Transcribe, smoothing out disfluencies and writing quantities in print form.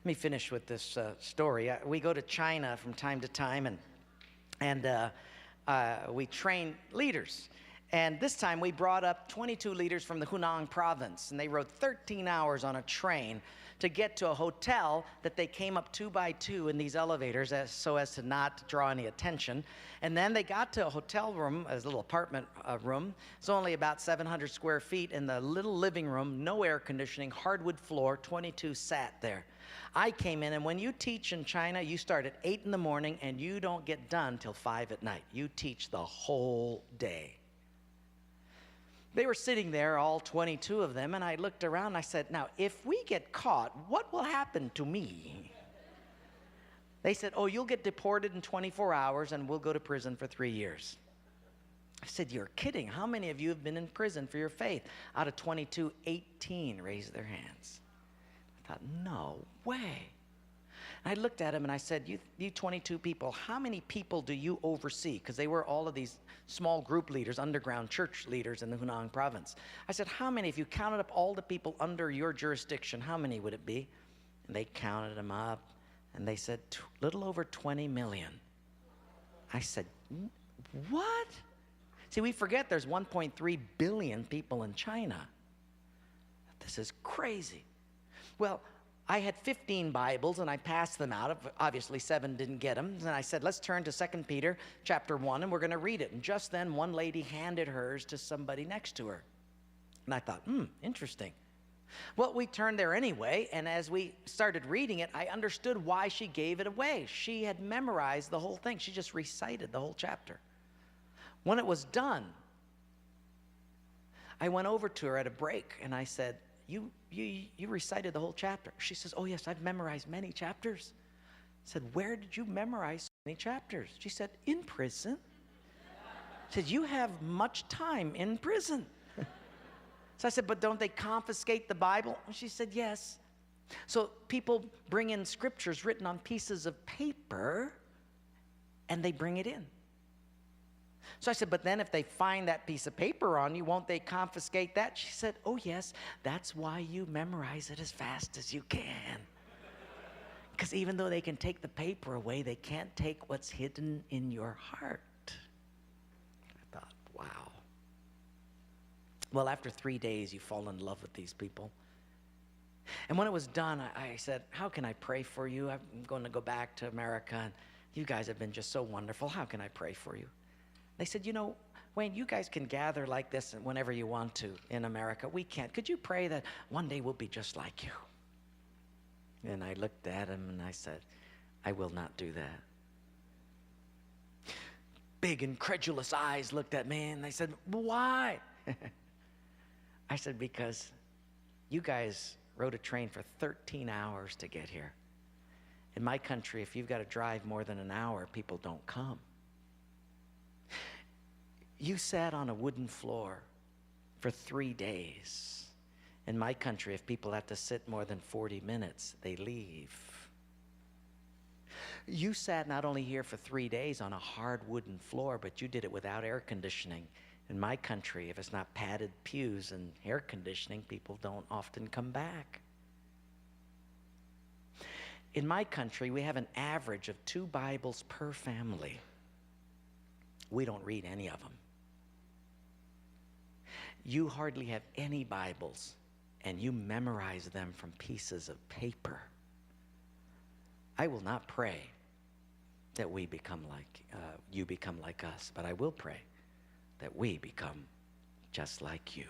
me finish with this story. We go to China from time to time, and we train leaders. And this time we brought up 22 leaders from the Hunan province, and they rode 13 hours on a train to get to a hotel that they came up 2 by 2 in these elevators so as to not draw any attention. And then they got to a hotel room, a little apartment room. It's only about 700 square feet in the little living room, no air conditioning, hardwood floor, 22 sat there. I came in, and when you teach in China, you start at 8 in the morning and you don't get done till 5 at night. You teach the whole day. They were sitting there, all 22 of them, and I looked around and I said, now, if we get caught, what will happen to me? They said, oh, you'll get deported in 24 hours and we'll go to prison for 3 years. I said, you're kidding. How many of you have been in prison for your faith? Out of 22, 18 raised their hands. I thought, no way. And I looked at him and I said, you 22 people, how many people do you oversee? Because they were all of these small group leaders, underground church leaders in the Hunan province. I said, how many, if you counted up all the people under your jurisdiction, how many would it be? And they counted them up, and they said, little over 20 million. I said, what? See, we forget there's 1.3 billion people in China. This is crazy. Well, I had 15 Bibles, and I passed them out. Obviously, 7 didn't get them. And I said, let's turn to 2 Peter chapter 1, and we're going to read it. And just then, one lady handed hers to somebody next to her. And I thought, interesting. Well, we turned there anyway, and as we started reading it, I understood why she gave it away. She had memorized the whole thing. She just recited the whole chapter. When it was done, I went over to her at a break, and I said, you recited the whole chapter. She says, oh yes, I've memorized many chapters. I said, where did you memorize so many chapters? She said, in prison. She said, you have much time in prison. So I said, but don't they confiscate the Bible? She said, yes. So people bring in scriptures written on pieces of paper, and they bring it in. So I said, but then if they find that piece of paper on you, won't they confiscate that? She said, oh yes, that's why you memorize it as fast as you can. Because even though they can take the paper away, they can't take what's hidden in your heart. I thought, wow. Well, after 3 days, you fall in love with these people. And when it was done, I said, how can I pray for you? I'm going to go back to America, and you guys have been just so wonderful. How can I pray for you? They said, you know, Wayne, you guys can gather like this whenever you want to in America. We can't. Could you pray that one day we'll be just like you? And I looked at him and I said, I will not do that. Big incredulous eyes looked at me and they said, why? I said, because you guys rode a train for 13 hours to get here. In my country, if you've got to drive more than an hour, people don't come. You sat on a wooden floor for 3 days. In my country, if people have to sit more than 40 minutes, they leave. You sat not only here for 3 days on a hard wooden floor, but you did it without air conditioning. In my country, if it's not padded pews and air conditioning, people don't often come back. In my country, we have an average of 2 Bibles per family. We don't read any of them. You hardly have any Bibles, and you memorize them from pieces of paper. I will not pray that we become like, you become like us, but I will pray that we become just like you.